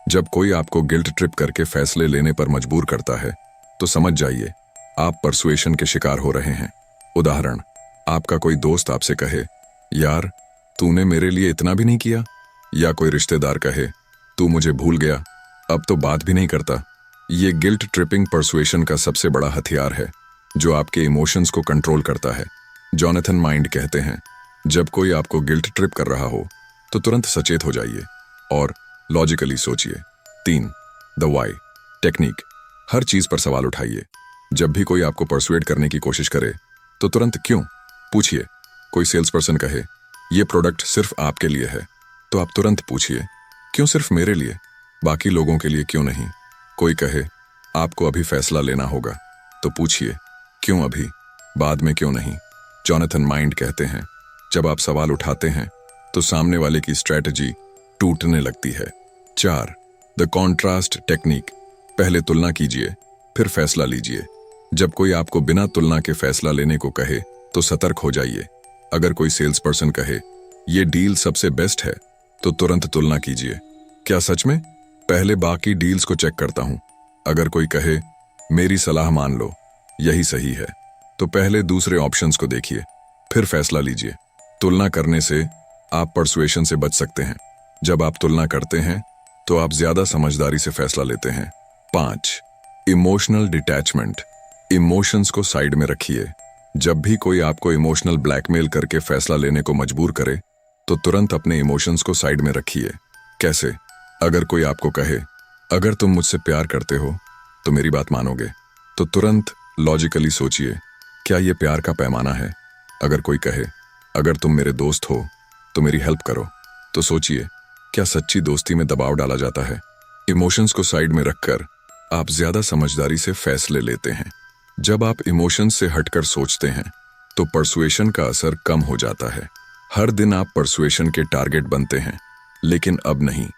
जब कोई आपको गिल्ट ट्रिप करके फैसले लेने पर मजबूर करता है तो समझ जाइए आप परसुएशन के शिकार हो रहे हैं। उदाहरण, आपका कोई दोस्त आपसे कहे, यार तूने मेरे लिए इतना भी नहीं किया, या कोई रिश्तेदार कहे, तू मुझे भूल गया, अब तो बात भी नहीं करता। ये गिल्ट ट्रिपिंग परसुएशन का सबसे बड़ा हथियार है जो आपके इमोशंस को कंट्रोल करता है। जॉनथन माइंड कहते हैं, जब कोई आपको गिल्ट ट्रिप कर रहा हो तो तुरंत सचेत हो जाइए और लॉजिकली सोचिए। 3. The Y technique. हर चीज पर सवाल उठाइए। जब भी कोई आपको परसुएड करने की कोशिश करे तो तुरंत क्यों पूछिए। कोई सेल्स पर्सन कहे, ये प्रोडक्ट सिर्फ आपके लिए है, तो आप तुरंत पूछिए, क्यों सिर्फ मेरे लिए, बाकी लोगों के लिए क्यों नहीं। कोई कहे, आपको अभी फैसला लेना होगा, तो पूछिए, क्यों अभी, बाद में क्यों नहीं। जॉनथन माइंड कहते हैं, जब आप सवाल उठाते हैं तो सामने वाले की स्ट्रैटेजी टूटने लगती है। 4. The contrast technique. पहले तुलना कीजिए, फिर फैसला लीजिए। जब कोई आपको बिना तुलना के फैसला लेने को कहे तो सतर्क हो जाइए। अगर कोई सेल्स पर्सन कहे, ये डील सबसे बेस्ट है, तो तुरंत तुलना कीजिए, क्या सच में? पहले बाकी डील्स को चेक करता हूं। अगर कोई कहे, मेरी सलाह मान लो, यही सही है, तो पहले दूसरे ऑप्शंस को देखिए, फिर फैसला लीजिए। तुलना करने से आप परसुएशन से बच सकते हैं। जब आप तुलना करते हैं तो आप ज्यादा समझदारी से फैसला लेते हैं। 5. Emotional detachment. इमोशंस को साइड में रखिए। जब भी कोई आपको इमोशनल ब्लैकमेल करके फैसला लेने को मजबूर करे तो तुरंत अपने इमोशंस को साइड में रखिए। कैसे? अगर कोई आपको कहे, अगर तुम मुझसे प्यार करते हो तो मेरी बात मानोगे, तो तुरंत लॉजिकली सोचिए, क्या यह प्यार का पैमाना है। अगर कोई कहे, अगर तुम मेरे दोस्त हो तो मेरी हेल्प करो, तो सोचिए, क्या सच्ची दोस्ती में दबाव डाला जाता है। इमोशंस को साइड में रखकर आप ज्यादा समझदारी से फैसले लेते हैं। जब आप इमोशंस से हटकर सोचते हैं तो परसुएशन का असर कम हो जाता है। हर दिन आप परसुएशन के टारगेट बनते हैं, लेकिन अब नहीं।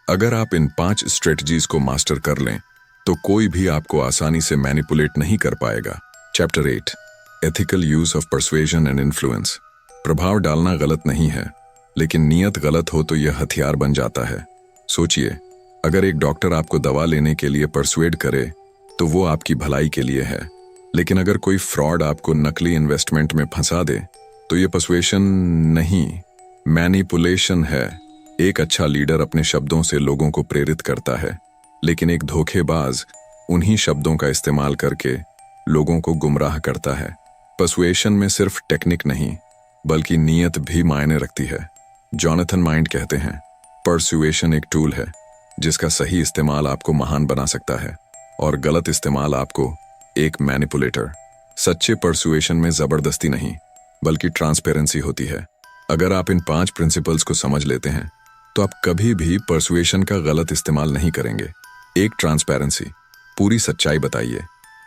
अगर आप इन 5 स्ट्रेटजीज को मास्टर कर लें तो कोई भी आपको आसानी से मैनिपुलेट नहीं कर पाएगा। Chapter 8, ethical use of persuasion and influence. प्रभाव डालना गलत नहीं है, लेकिन नीयत गलत हो तो यह हथियार बन जाता है। सोचिए, अगर एक डॉक्टर आपको दवा लेने के लिए परसुएड करे तो वो आपकी भलाई के लिए है, लेकिन अगर कोई फ्रॉड आपको नकली इन्वेस्टमेंट में फंसा दे तो ये परसुएशन नहीं, मैनिपुलेशन है। एक अच्छा लीडर अपने शब्दों से लोगों को प्रेरित करता है, लेकिन एक धोखेबाज उन्हीं शब्दों का इस्तेमाल करके लोगों को गुमराह करता है। परसुएशन में सिर्फ टेक्निक नहीं बल्कि नीयत भी मायने रखती है। जॉनथन माइंड कहते हैं, परसुएशन एक टूल है जिसका सही इस्तेमाल आपको महान बना सकता है और गलत इस्तेमाल आपको एक मैनिपुलेटर। सच्चे परसुएशन में जबरदस्ती नहीं बल्कि ट्रांसपेरेंसी होती है। अगर आप इन 5 प्रिंसिपल्स को समझ लेते हैं तो आप कभी भी परसुएशन का गलत इस्तेमाल नहीं करेंगे। एक, ट्रांसपेरेंसी, पूरी सच्चाई बताइए।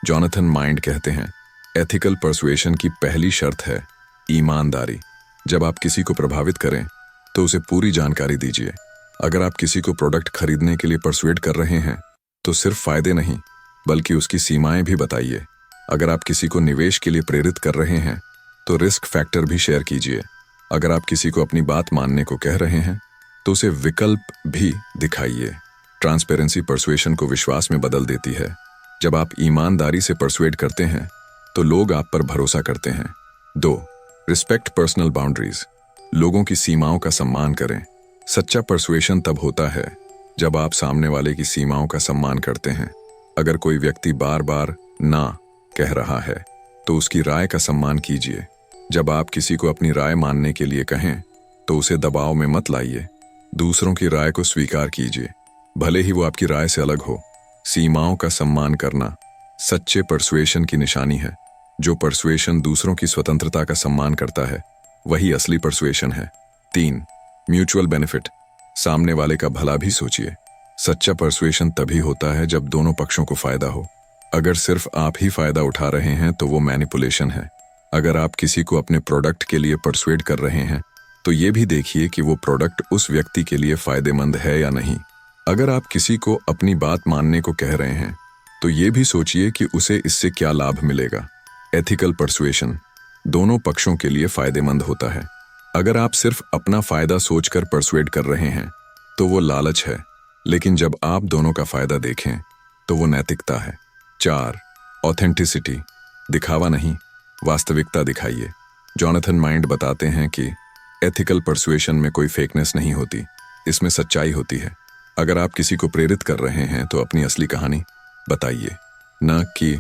जॉनथन माइंड कहते हैं, एथिकल परसुएशन की पहली शर्त है ईमानदारी। जब आप किसी को प्रभावित करें तो उसे पूरी जानकारी दीजिए। अगर आप किसी को प्रोडक्ट खरीदने के लिए परसुएड कर रहे हैं तो सिर्फ फायदे नहीं बल्कि उसकी सीमाएं भी बताइए। अगर आप किसी को निवेश के लिए प्रेरित कर रहे हैं तो रिस्क फैक्टर भी शेयर कीजिए। अगर आप किसी को अपनी बात मानने को कह रहे हैं तो उसे विकल्प भी दिखाइए। ट्रांसपेरेंसी परसुएशन को विश्वास में बदल देती है। जब आप ईमानदारी से परसुएड करते हैं तो लोग आप पर भरोसा करते हैं। 2, रिस्पेक्ट पर्सनल बाउंड्रीज। लोगों की सीमाओं का सम्मान करें। सच्चा परसुएशन तब होता है जब आप सामने वाले की सीमाओं का सम्मान करते हैं। अगर कोई व्यक्ति बार बार ना कह रहा है तो उसकी राय का सम्मान कीजिए। जब आप किसी को अपनी राय मानने के लिए कहें तो उसे दबाव में मत लाइए। दूसरों की राय को स्वीकार कीजिए, भले ही वो आपकी राय से अलग हो। सीमाओं का सम्मान करना सच्चे परसुएशन की निशानी है। जो परसुएशन दूसरों की स्वतंत्रता का सम्मान करता है वही असली परसुएशन है। 3, म्यूचुअल बेनिफिट। सामने वाले का भला भी सोचिए। सच्चा परसुएशन तभी होता है जब दोनों पक्षों को फायदा हो। अगर सिर्फ आप ही फायदा उठा रहे हैं तो वो मैनिपुलेशन है। अगर आप किसी को अपने प्रोडक्ट के लिए परसुएड कर रहे हैं तो ये भी देखिए कि वो प्रोडक्ट उस व्यक्ति के लिए फायदेमंद है या नहीं। अगर आप किसी को अपनी बात मानने को कह रहे हैं तो ये भी सोचिए कि उसे इससे क्या लाभ मिलेगा। एथिकल परसुएशन दोनों पक्षों के लिए फायदेमंद होता है। अगर आप सिर्फ अपना फायदा सोचकर परसुएड कर रहे हैं तो वो लालच है, लेकिन जब आप दोनों का फायदा देखें तो वो नैतिकता है। 4. ऑथेंटिसिटी, दिखावा नहीं, वास्तविकता दिखाइए। जॉनथन माइंड बताते हैं कि एथिकल परसुएशन में कोई फेकनेस नहीं होती, इसमें सच्चाई होती है। अगर आप किसी को प्रेरित कर रहे हैं तो अपनी असली कहानी बताइए, न कि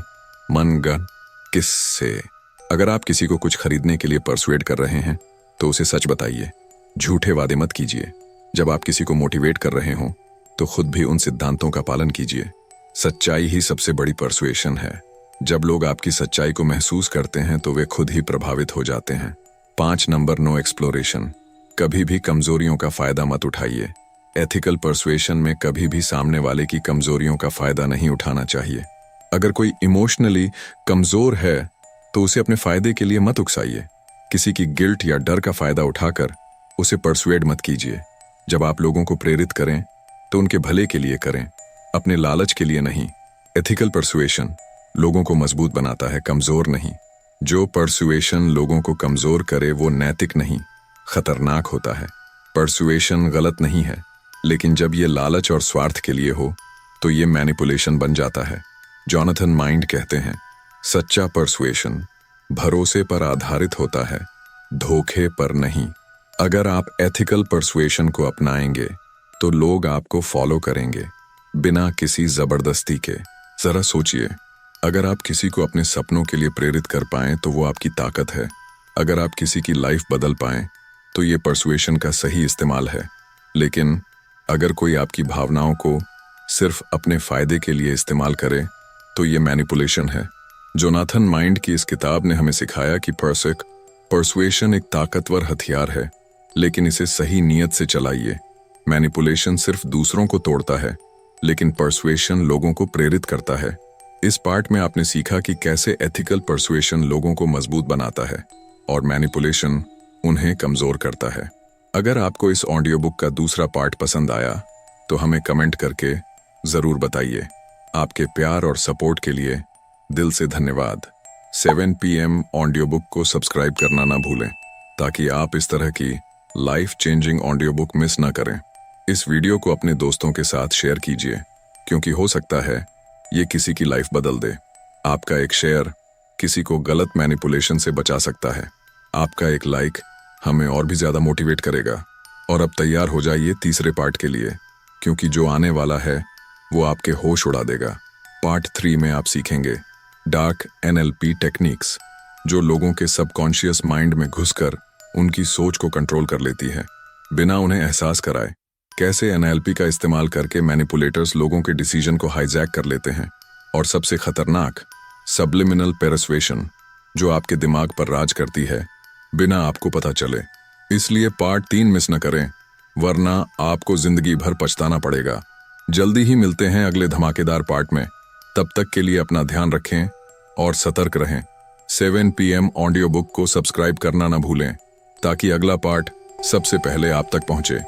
मनगढ़ंत किस्से। अगर आप किसी को कुछ खरीदने के लिए परसुएट कर रहे हैं तो उसे सच बताइए, झूठे वादे मत कीजिए। जब आप किसी को मोटिवेट कर रहे हों तो खुद भी उन सिद्धांतों का पालन कीजिए। सच्चाई ही सबसे बड़ी परसुएशन है। जब लोग आपकी सच्चाई को महसूस करते हैं तो वे खुद ही प्रभावित हो जाते हैं। 5 नंबर, नो एक्सप्लोरेशन, कभी भी कमजोरियों का फायदा मत उठाइए। एथिकल परसुएशन में कभी भी सामने वाले की कमजोरियों का फायदा नहीं उठाना चाहिए। अगर कोई इमोशनली कमजोर है तो उसे अपने फायदे के लिए मत उकसाइए। किसी की गिल्ट या डर का फायदा उठाकर उसे परसुएड मत कीजिए। जब आप लोगों को प्रेरित करें तो उनके भले के लिए करें, अपने लालच के लिए नहीं। एथिकल परसुएशन लोगों को मजबूत बनाता है, कमजोर नहीं। जो परसुएशन लोगों को कमजोर करे वो नैतिक नहीं, खतरनाक होता है। परसुएशन गलत नहीं है, लेकिन जब ये लालच और स्वार्थ के लिए हो तो ये मैनिपुलेशन बन जाता है। जॉनथन माइंड कहते हैं, सच्चा परसुएशन भरोसे पर आधारित होता है, धोखे पर नहीं। अगर आप एथिकल परसुएशन को अपनाएंगे तो लोग आपको फॉलो करेंगे, बिना किसी जबरदस्ती के। जरा सोचिए, अगर आप किसी को अपने सपनों के लिए प्रेरित कर पाएं तो वो आपकी ताकत है। अगर आप किसी की लाइफ बदल पाएं तो ये परसुएशन का सही इस्तेमाल है। लेकिन अगर कोई आपकी भावनाओं को सिर्फ अपने फायदे के लिए इस्तेमाल करे तो ये मैनिपुलेशन है। जोनाथन माइंड की इस किताब ने हमें सिखाया कि परसुएशन एक ताकतवर हथियार है, लेकिन इसे सही नीयत से चलाइए। मैनिपुलेशन सिर्फ दूसरों को तोड़ता है, लेकिन परसुएशन लोगों को प्रेरित करता है। इस पार्ट में आपने सीखा कि कैसे एथिकल परसुएशन लोगों को मजबूत बनाता है और मैनिपुलेशन उन्हें कमजोर करता है। अगर आपको इस ऑडियो बुक का दूसरा पार्ट पसंद आया तो हमें कमेंट करके जरूर बताइए। आपके प्यार और सपोर्ट के लिए दिल से धन्यवाद। 7 PM ऑडियो बुक को सब्सक्राइब करना ना भूलें, ताकि आप इस तरह की life changing audio book miss ना करें। इस वीडियो को अपने दोस्तों के साथ शेयर कीजिए, क्योंकि हो सकता है ये किसी की लाइफ बदल दे। आपका एक शेयर किसी को गलत मैनिपुलेशन से बचा सकता है। आपका एक लाइक हमें और भी ज्यादा मोटिवेट करेगा। और अब तैयार हो जाइए तीसरे पार्ट के लिए, क्योंकि जो आने वाला है वो आपके होश उड़ा देगा। पार्ट 3 में आप सीखेंगे डार्क NLP टेक्निक्स, जो लोगों के सबकॉन्शियस माइंड में घुसकर उनकी सोच को कंट्रोल कर लेती है, बिना उन्हें एहसास कराए। कैसे NLP का इस्तेमाल करके मैनिपुलेटर्स लोगों के डिसीजन को हाईजैक कर लेते हैं। और सबसे खतरनाक, सब्लिमिनल पेरसुएशन, जो आपके दिमाग पर राज करती है बिना आपको पता चले। इसलिए पार्ट 3 मिस न करें, वरना आपको जिंदगी भर पछताना पड़ेगा। जल्दी ही मिलते हैं अगले धमाकेदार पार्ट में। तब तक के लिए अपना ध्यान रखें और सतर्क रहें। 7 PM ऑडियो बुक को सब्सक्राइब करना ना भूलें, ताकि अगला पार्ट सबसे पहले आप तक पहुंचे।